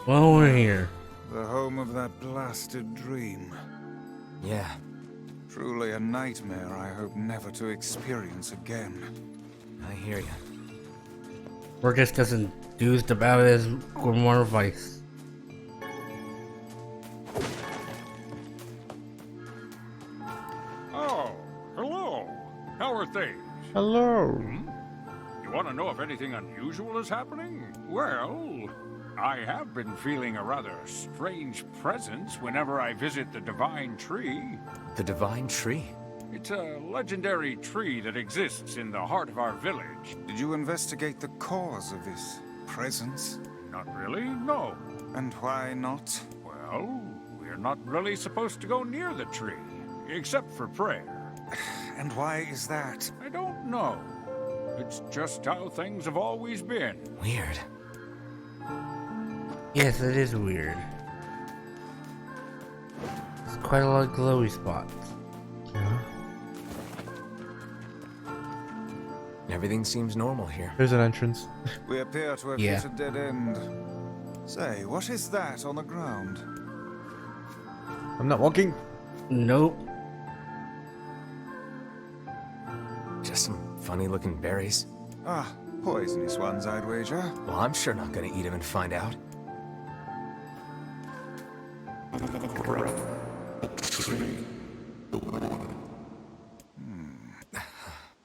Well, we're here. The home of that blasted dream. Yeah, Truly a nightmare I hope never to experience again. I hear you. We're just as enthused about it as Grimoire Vice. Oh, hello. How are things? Hello. You want to know if anything unusual is happening? Well, I have been feeling a rather strange presence whenever I visit the Divine Tree. The Divine Tree? It's a legendary tree that exists in the heart of our village. Did you investigate the cause of this presence? Not really, no. And why not? Well, we're not really supposed to go near the tree, except for prayer. And why is that? I don't know. It's just how things have always been. Weird. Yes, it is weird. It's quite a lot of glowy spots. Everything seems normal here. There's an entrance. We appear to have Yeah. hit a dead end. Say, what is that on the ground? I'm not walking. Nope. Just some funny looking berries. Ah, poisonous ones, I'd wager. Well, I'm sure not gonna eat them and find out.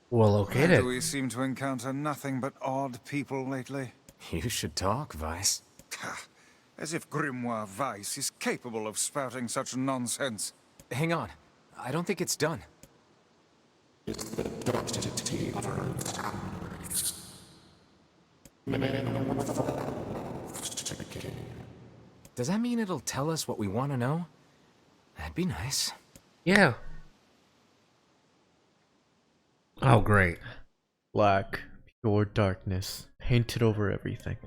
Well Why located. do we seem to encounter nothing but odd people lately? You should talk, Vice. Ha, as if Grimoire Vice is capable of spouting such nonsense. Hang on. I don't think it's done. Does that mean it'll tell us what we want to know? That'd be nice. Yeah. Oh, great. Black, pure darkness, painted over everything.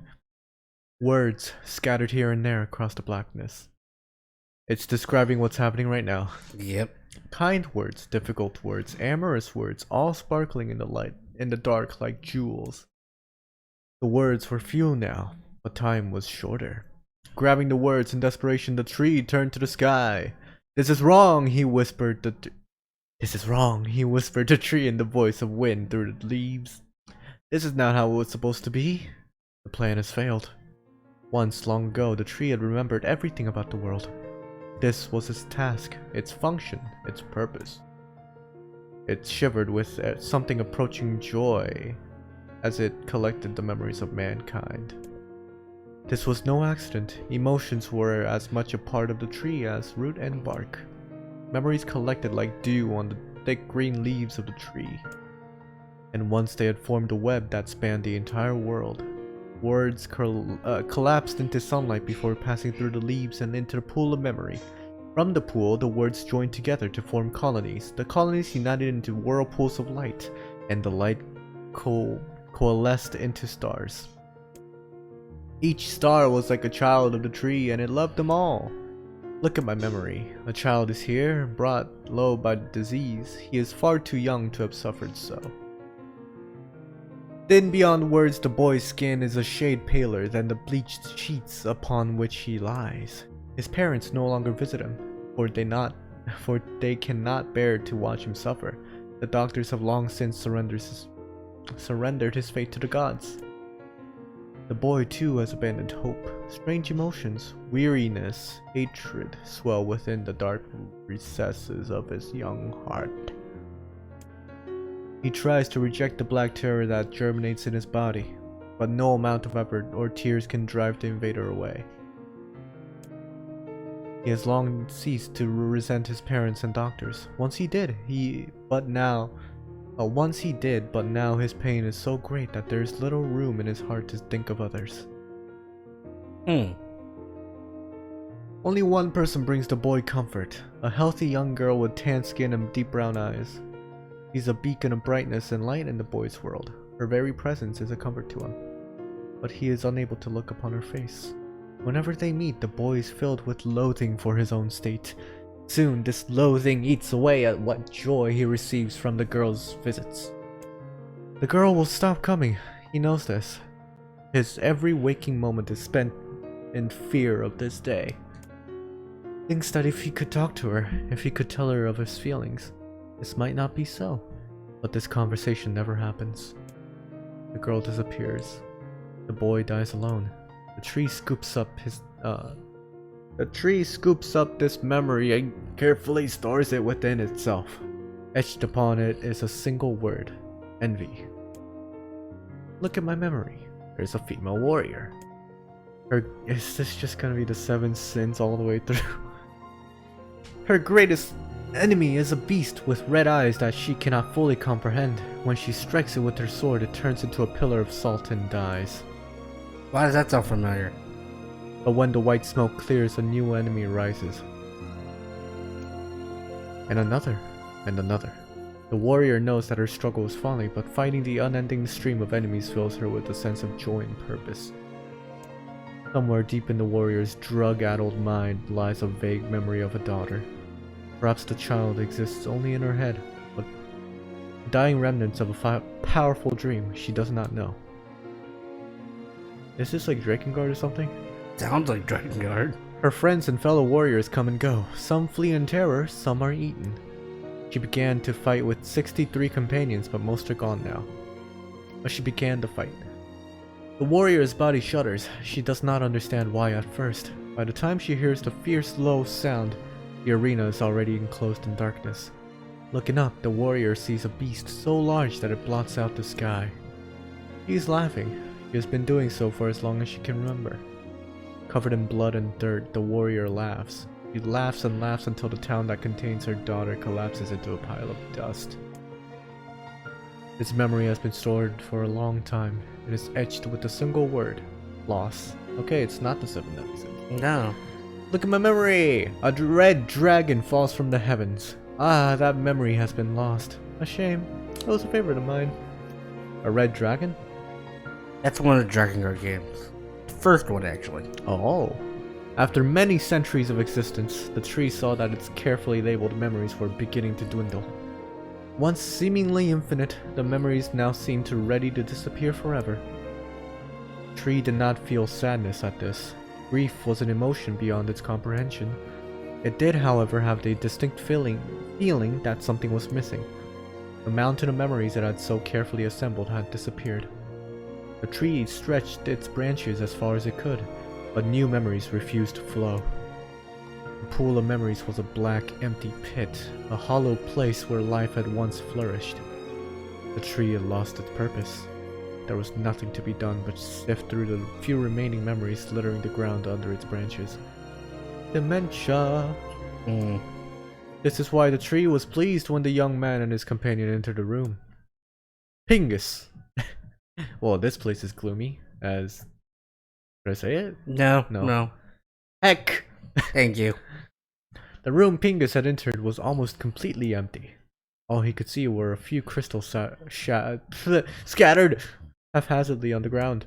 Words scattered here and there across the blackness. It's describing what's happening right now. Yep. Kind words, difficult words, amorous words, all sparkling in the light, in the dark like jewels. The words were few now, but time was shorter. Grabbing the words in desperation, the tree turned to the sky. This is wrong, he whispered. This is wrong, he whispered the tree in the voice of wind through the leaves. This is not how it was supposed to be. The plan has failed. Once, long ago, the tree had remembered everything about the world. This was its task, its function, its purpose. It shivered with something approaching joy as it collected the memories of mankind. This was no accident. Emotions were as much a part of the tree as root and bark. Memories collected like dew on the thick green leaves of the tree. And once they had formed a web that spanned the entire world. Words collapsed into sunlight before passing through the leaves and into the pool of memory. From the pool, the words joined together to form colonies. The colonies united into whirlpools of light, and the light coalesced into stars. Each star was like a child of the tree, and it loved them all. Look at my memory. A child is here, brought low by disease. He is far too young to have suffered so. Then beyond words, the boy's skin is a shade paler than the bleached sheets upon which he lies. His parents no longer visit him, for they cannot bear to watch him suffer. The doctors have long since surrendered his fate to the gods. The boy too has abandoned hope. Strange emotions, weariness, hatred swell within the dark recesses of his young heart. He tries to reject the black terror that germinates in his body, but no amount of effort or tears can drive the invader away. He has long ceased to resent his parents and doctors. Once he did, but now his pain is so great that there is little room in his heart to think of others. Only one person brings the boy comfort, a healthy young girl with tan skin and deep brown eyes. She's a beacon of brightness and light in the boy's world. Her very presence is a comfort to him, but he is unable to look upon her face. Whenever they meet, the boy is filled with loathing for his own state. Soon, this loathing eats away at what joy he receives from the girl's visits. The girl will stop coming, he knows this. His every waking moment is spent in fear of this day. Thinks that if he could talk to her, if he could tell her of his feelings, this might not be so. But this conversation never happens. The girl disappears. The boy dies alone. The tree scoops up this memory and carefully stores it within itself. Etched upon it is a single word: envy. Look at my memory. There's a female warrior. Is this just gonna be the 7 sins all the way through? Her greatest enemy is a beast with red eyes that she cannot fully comprehend. When she strikes it with her sword, it turns into a pillar of salt and dies. Why does that sound familiar? But when the white smoke clears, a new enemy arises. And another. And another. The warrior knows that her struggle is folly, but fighting the unending stream of enemies fills her with a sense of joy and purpose. Somewhere deep in the warrior's drug-addled mind lies a vague memory of a daughter. Perhaps the child exists only in her head, but the dying remnants of a powerful dream she does not know. Is this like Drakengard or something? Sounds like Drakengard. Her friends and fellow warriors come and go. Some flee in terror, some are eaten. She began to fight with 63 companions, but most are gone now. But she began to fight. The warrior's body shudders. She does not understand why at first. By the time she hears the fierce low sound, the arena is already enclosed in darkness. Looking up, the warrior sees a beast so large that it blots out the sky. He is laughing. He has been doing so for as long as she can remember. Covered in blood and dirt, the warrior laughs. He laughs and laughs until the town that contains her daughter collapses into a pile of dust. Its memory has been stored for a long time. It is etched with a single word: loss. Okay, it's not the 7 episodes. No. Look at my memory! A red dragon falls from the heavens. Ah, that memory has been lost. A shame. It was a favorite of mine. A red dragon? That's one of the Drakengard games. The first one, actually. Oh. After many centuries of existence, the tree saw that its carefully labeled memories were beginning to dwindle. Once seemingly infinite, the memories now seemed ready to disappear forever. The tree did not feel sadness at this. Grief was an emotion beyond its comprehension. It did, however, have the distinct feeling that something was missing. The mountain of memories it had so carefully assembled had disappeared. The tree stretched its branches as far as it could, but new memories refused to flow. The pool of memories was a black, empty pit, a hollow place where life had once flourished. The tree had lost its purpose. There was nothing to be done but sift through the few remaining memories littering the ground under its branches. Dementia! This is why the tree was pleased when the young man and his companion entered the room. Pingus! Well, this place is gloomy, as... Did I say it? No. Heck! Thank you. The room Pingus had entered was almost completely empty. All he could see were a few crystals scattered haphazardly on the ground.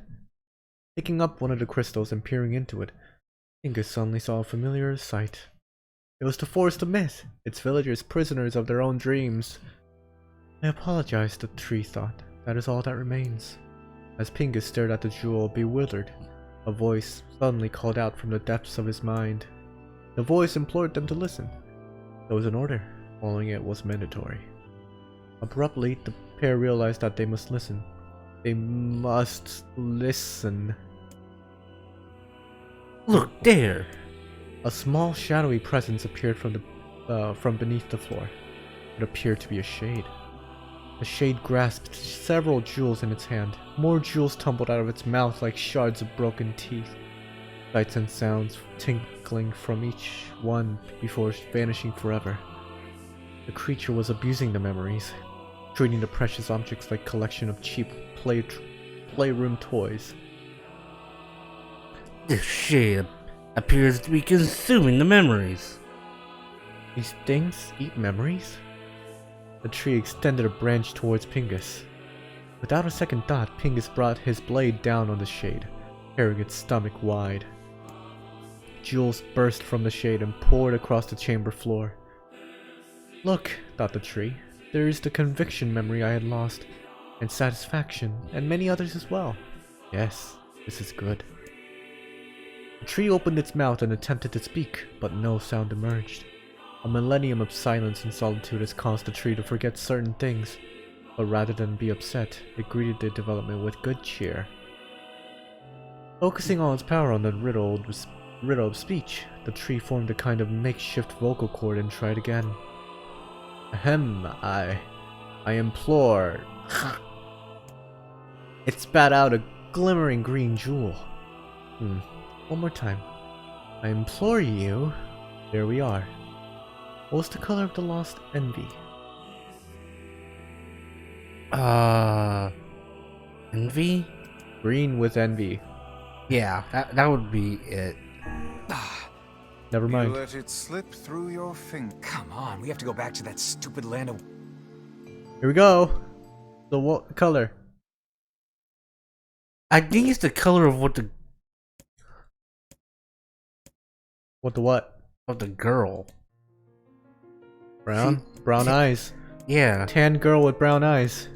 Picking up one of the crystals and peering into it, Pingus suddenly saw a familiar sight. It was the Forest of Myth, its villagers prisoners of their own dreams. I apologize, the tree thought. That is all that remains. As Pingus stared at the jewel, bewildered, a voice suddenly called out from the depths of his mind. The voice implored them to listen. There was an order. Following it was mandatory. Abruptly, the pair realized that they must listen. They must listen. Look there! A small shadowy presence appeared from beneath the floor. It appeared to be a shade. The shade grasped several jewels in its hand. More jewels tumbled out of its mouth like shards of broken teeth. Sights and sounds tinkling from each one before vanishing forever. The creature was abusing the memories, treating the precious objects like a collection of cheap playroom toys. This shade appears to be consuming the memories. These things eat memories? The tree extended a branch towards Pingus. Without a second thought, Pingus brought his blade down on the shade, tearing its stomach wide. Jewels burst from the shade and poured across the chamber floor. Look, thought the tree, there is the conviction memory I had lost, and satisfaction, and many others as well. Yes, this is good. The The tree opened its mouth and attempted to speak, but no sound emerged. A millennium of silence and solitude has caused the tree to forget certain things, but rather than be upset, it greeted the development with good cheer. Focusing all its power on the riddle of speech, the tree formed a kind of makeshift vocal cord and tried again. Ahem, I implore. It spat out a glimmering green jewel. One more time. I implore you. There we are. What was the color of the lost envy? Envy? Green with envy. Yeah, that would be it. Never You mind. let it slip through your fingers. Come on, we have to go back to that stupid land of... Here we go. So what color? I think it's the color of what the What? of the girl. Brown? Brown eyes. Yeah. Tan girl with brown eyes.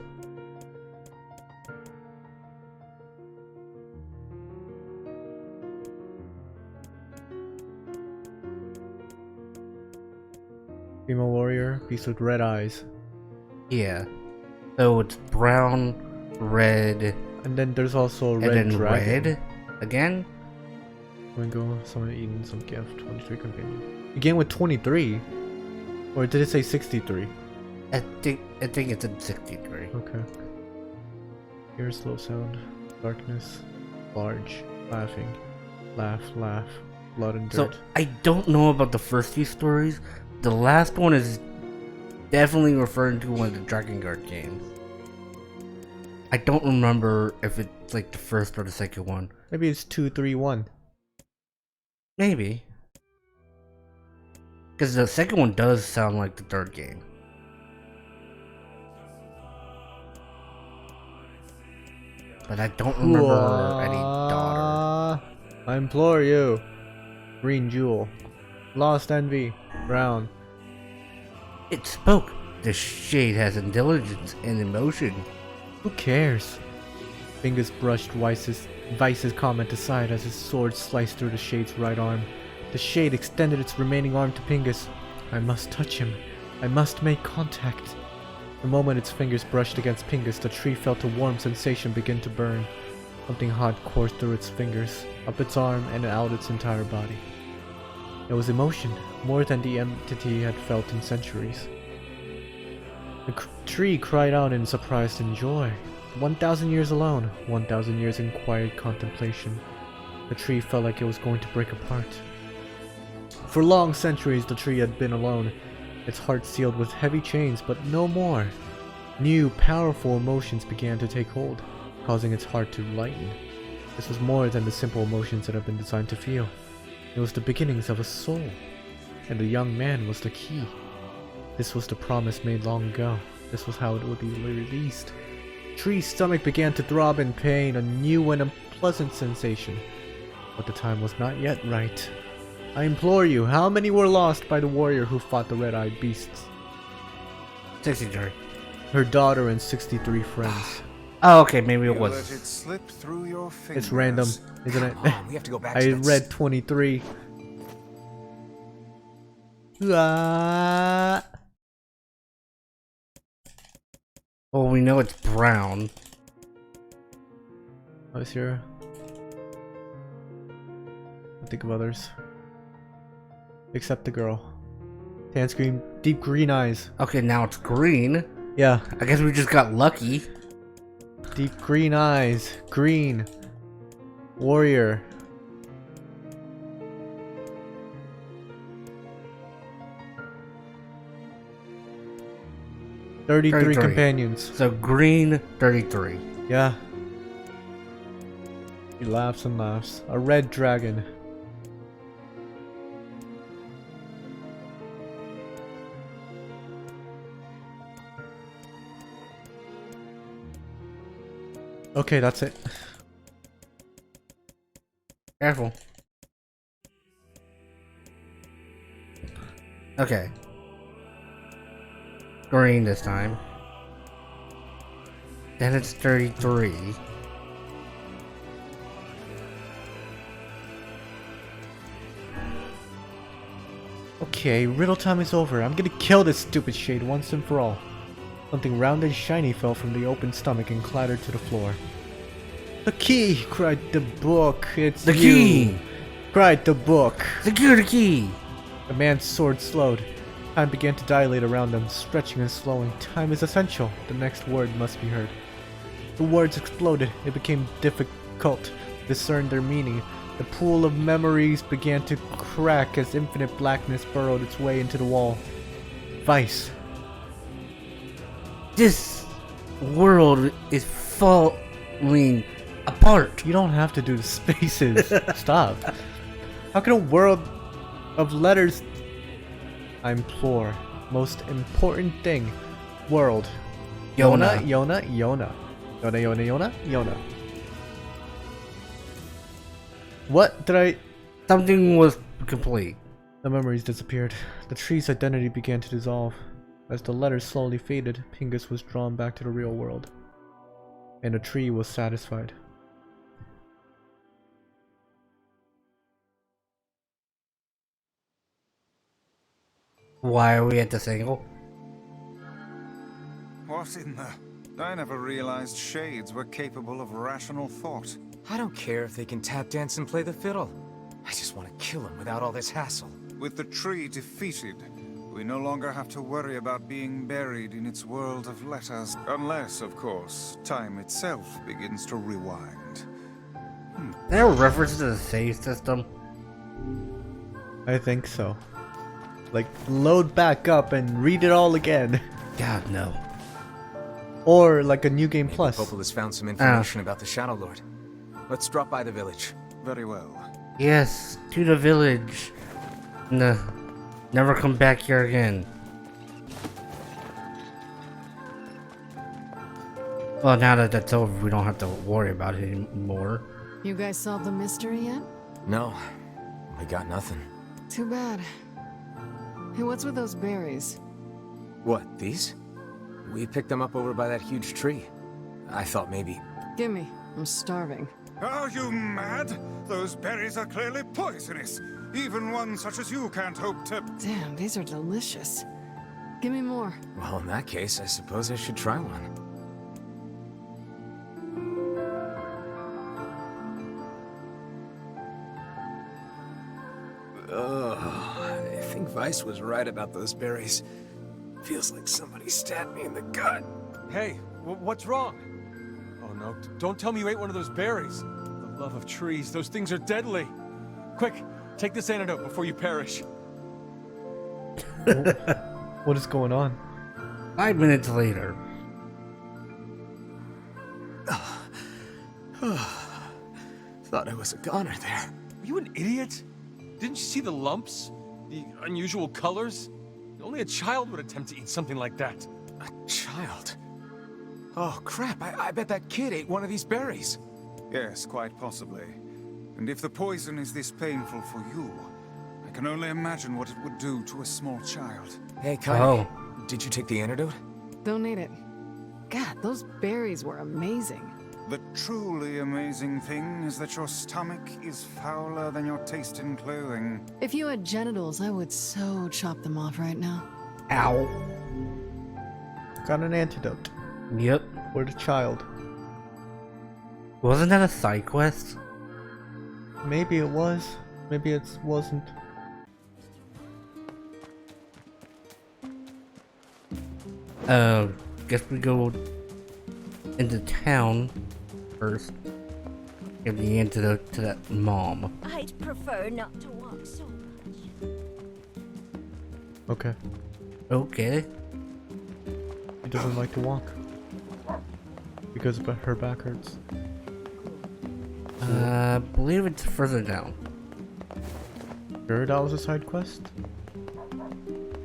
Female warrior, beast with red eyes. Yeah. So it's brown, red, And then there's also a and red then dragon. red again. Wingo, someone eating some gift. 23 companion. Again with 23? Or did it say 63? I think it's in 63. Okay. Here's slow sound. Darkness. Large. Laughing. Laugh, laugh. Blood and So dirt. I don't know about the first few stories. The last one is definitely referring to one of the Dragon Guard games. I don't remember if it's like the first or the second one. Maybe it's 2, 3, 1. Maybe. Because the second one does sound like the third game. But I don't remember any daughter. I implore you. Green jewel. Lost envy. Brown. It spoke. The shade has intelligence and emotion. Who cares? Fingers brushed Vice's comment aside as his sword sliced through the Shade's right arm. The Shade extended its remaining arm to Pingus. I must touch him. I must make contact. The moment its fingers brushed against Pingus, the tree felt a warm sensation begin to burn. Something hot coursed through its fingers, up its arm, and out its entire body. It was emotion, more than the entity had felt in centuries. The tree cried out in surprise and joy. 1,000 years alone, 1,000 years in quiet contemplation. The tree felt like it was going to break apart. For long centuries the tree had been alone, its heart sealed with heavy chains, but no more. New, powerful emotions began to take hold, causing its heart to lighten. This was more than the simple emotions it had been designed to feel. It was the beginnings of a soul, and the young man was the key. This was the promise made long ago. This was how it would be released. Tree's stomach began to throb in pain, a new and unpleasant sensation. But the time was not yet right. I implore you, how many were lost by the warrior who fought the red-eyed beasts? 63. Her daughter and 63 friends. Oh, okay, maybe it You was. let it slip through your fingers. It's random, isn't it? Come on, we have to go back I to that... read 23. Ah. Well, we know it's brown. What's here? I think of others. Except the girl. Tan screen, deep green eyes. Okay, now it's green. Yeah, I guess we just got lucky. deep green eyes. Green. Warrior. Thirty-three 33. companions. So green, 33. Yeah. He laughs and laughs. A red dragon. Okay, that's it. Careful. Okay. Green this time. Then it's 33. Okay, riddle time is over. I'm gonna kill this stupid shade once and for all. Something round and shiny fell from the open stomach and clattered to the floor. The key! Cried the book. It's The you! key! Cried the book. Secure the key! The man's sword slowed. Time began to dilate around them, stretching and slowing. Time is essential. The next word must be heard. The words exploded. It became difficult to discern their meaning. The pool of memories began to crack as infinite blackness burrowed its way into the wall. Vice. This world is falling apart. You don't have to do the spaces. Stop. How can a world of letters... I implore. Most important thing. World. Yona. Yona, Yona. Yona, Yona, Yona, Yona. What did I... Something was complete. The memories disappeared. The tree's identity began to dissolve. As the letters slowly faded, Pingus was drawn back to the real world. And the tree was satisfied. Why are we at this angle? What in the... I never realized shades were capable of rational thought. I don't care if they can tap dance and play the fiddle. I just want to kill him without all this hassle. With the tree defeated, we no longer have to worry about being buried in its world of letters. Unless, of course, time itself begins to rewind. Is there a reference to the save system? I think so. Like, load back up and read it all again. God, no. Or like a New Game Plus. Popul has found some information about the Shadow Lord. Let's drop by the village. Very well. Yes, to the village. No, never come back here again. Well, now that that's over, we don't have to worry about it anymore. You guys solved the mystery yet? No, we got nothing. Too bad. Hey, what's with those berries? What, these? We picked them up over by that huge tree. I thought maybe... Gimme. I'm starving. Are you mad? Those berries are clearly poisonous. Even one such as you can't hope to... Damn, these are delicious. Give me more. Well, in that case, I suppose I should try one. I think Vice was right about those berries. Feels like somebody stabbed me in the gut. Hey, what's wrong? Oh no, don't tell me you ate one of those berries. The love of trees, those things are deadly. Quick, take this antidote before you perish. What is going on? 5 minutes later. Thought I was a goner there. Are you an idiot? Didn't you see the lumps? The unusual colors? Only a child would attempt to eat something like that. A child? Oh crap, I bet that kid ate one of these berries. Yes, quite possibly. And if the poison is this painful for you, I can only imagine what it would do to a small child. Hey, Kai, Oh. did you take the antidote? Don't need it. God, those berries were amazing. The truly amazing thing is that your stomach is fouler than your taste in clothing. If you had genitals, I would so chop them off right now. Ow. Got an antidote Yep. for the child. Wasn't that a side quest? Maybe it was. Maybe it wasn't. Guess we go into town first. Give the antidote to that mom. I'd prefer not to walk so much. Okay. Okay. She doesn't like to walk. Because her back hurts. I believe it's further down. Sure that was a side quest?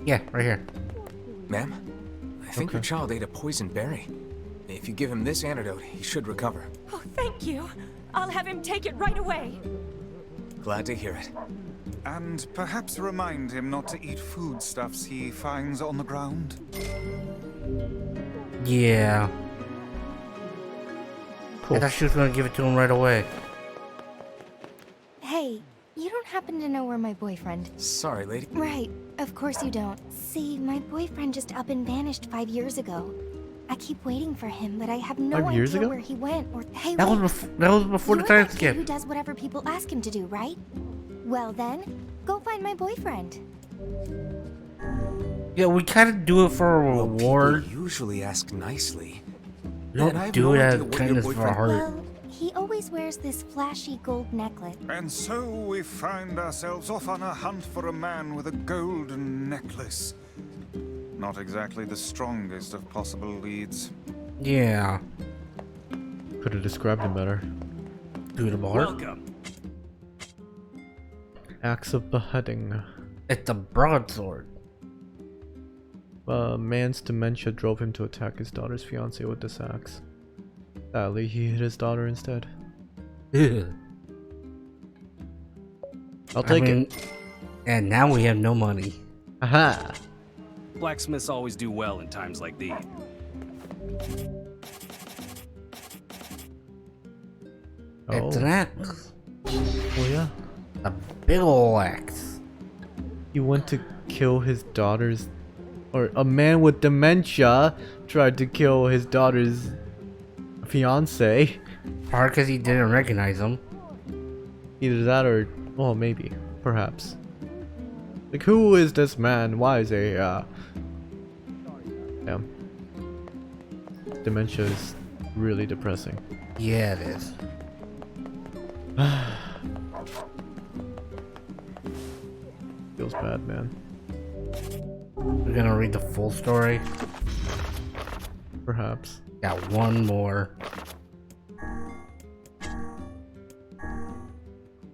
Yeah, right here. Ma'am, I think your Okay. child ate a poison berry. If you give him this antidote, he should recover. Oh, thank you. I'll have him take it right away. Glad to hear it. And perhaps remind him not to eat foodstuffs he finds on the ground. Yeah. Cool. I thought she was gonna give it to him right away. Hey, you don't happen to know where my boyfriend... Sorry, lady. Right, of course you don't. See, my boyfriend just up and vanished 5 years ago. I keep waiting for him, but I have no 5 years idea ago? where he went or... Hey, That wait. was before the You're time that kid skip. who does whatever people ask him to do, right? Well then, go find my boyfriend. Yeah, we kind of do it for a Well, reward. people usually ask nicely. We don't And I have do no it idea as what your kindness for our boyfriend- heart. Well, he always wears this flashy gold necklace. And so we find ourselves off on a hunt for a man with a golden necklace. Not exactly the strongest of possible leads. Yeah. Could have described him better. Do the bar. Welcome. Acts of beheading. It's a broadsword. A man's dementia drove him to attack his daughter's fiance with this axe. Sadly, he hit his daughter instead. I'll take it. And now we have no money. Aha! Blacksmiths always do well in times like these. It's an axe. Oh yeah. A big ol' axe. He went to kill his daughter's... Or a man with dementia tried to kill his daughter's fiance. Probably because he didn't recognize him. Either that or... Well, maybe. Perhaps. Like, who is this man? Why is a... Damn. Dementia is really depressing. Yeah, it is. Feels bad, man. We're gonna read the full story. Perhaps. Got one more.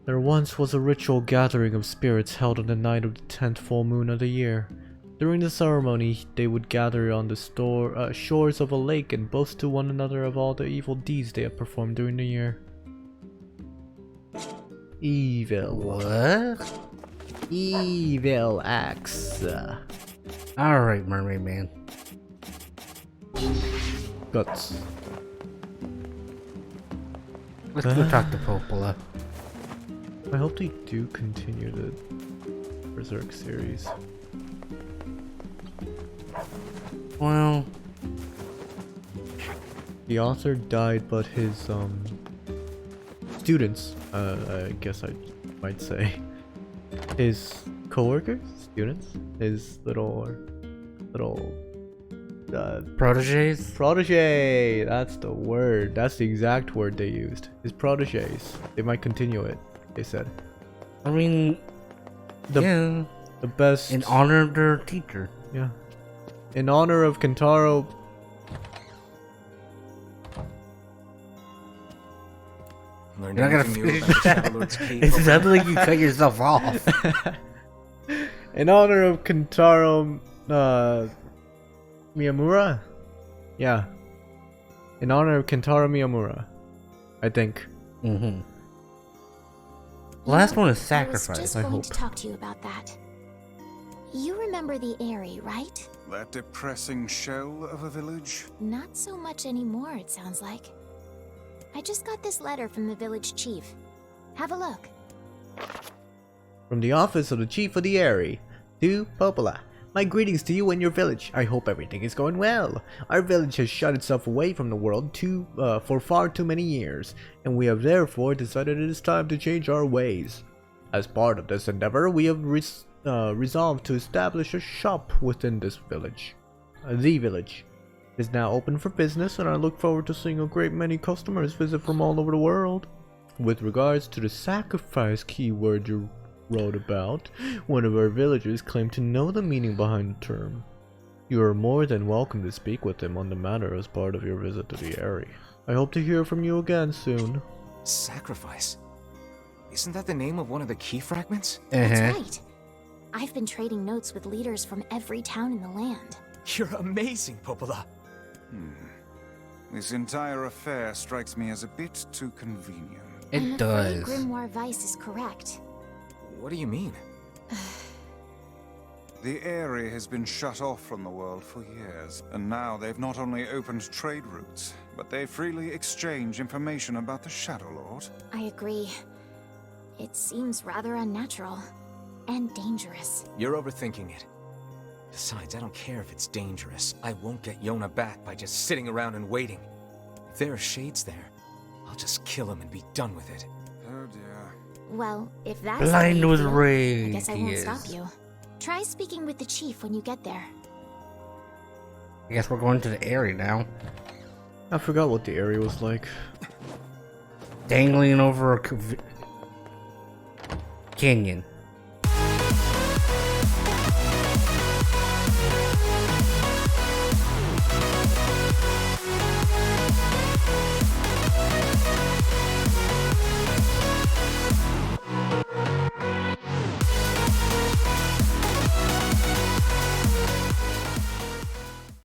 There once was a ritual gathering of spirits held on the night of the 10th full moon of the year. During the ceremony, they would gather on the shores of a lake and boast to one another of all the evil deeds they had performed during the year. Evil. What? Evil acts. Alright, Mermaid Man. Guts. Let's go talk to Popola. I hope they do continue the Berserk series. Well, the author died, but his students, I guess I might say, his co-workers, students, his little proteges? protege. That's the word. That's the exact word they used. His proteges. They might continue it. They said. I mean, yeah. The best. In honor of their teacher. Yeah. In honor of Kentaro. You're not gonna finish that. It sounded like you cut yourself off. In honor of Kentaro Miyamura? Yeah. In honor of Kentaro Miyamura. I think. Mm-hmm. Last one is I was sacrifice, just I going hope. to talk to you about that. You remember the Eyrie, right? That depressing shell of a village? Not so much anymore, it sounds like. I just got this letter from the village chief. Have a look. From the office of the chief of the Eyrie, to Popola. My greetings to you and your village. I hope everything is going well. Our village has shut itself away from the world for far too many years, and we have therefore decided it is time to change our ways. As part of this endeavor, we have resolved to establish a shop within this village. The village is now open for business, and I look forward to seeing a great many customers visit from all over the world. With regards to the sacrifice keyword you wrote about, one of our villagers claimed to know the meaning behind the term. You are more than welcome to speak with him on the matter as part of your visit to the Eyrie. I hope to hear from you again soon. Sacrifice? Isn't that the name of one of the key fragments? That's right. I've been trading notes with leaders from every town in the land. You're amazing, Popola. This entire affair strikes me as a bit too convenient. I'm afraid Grimoire Vice is correct. What do you mean? The Eyrie has been shut off from the world for years, and now they've not only opened trade routes, but they freely exchange information about the Shadow Lord. I agree. It seems rather unnatural. And dangerous. You're overthinking it. Besides, I don't care if it's dangerous. I won't get Yona back by just sitting around and waiting. If there are shades there, I'll just kill him and be done with it. Oh dear. Well, if that's Blind how you with feel, rage. I guess I he won't is. stop you. Try speaking with the chief when you get there. I guess we're going to the area now. I forgot what the area was like. Dangling over a canyon.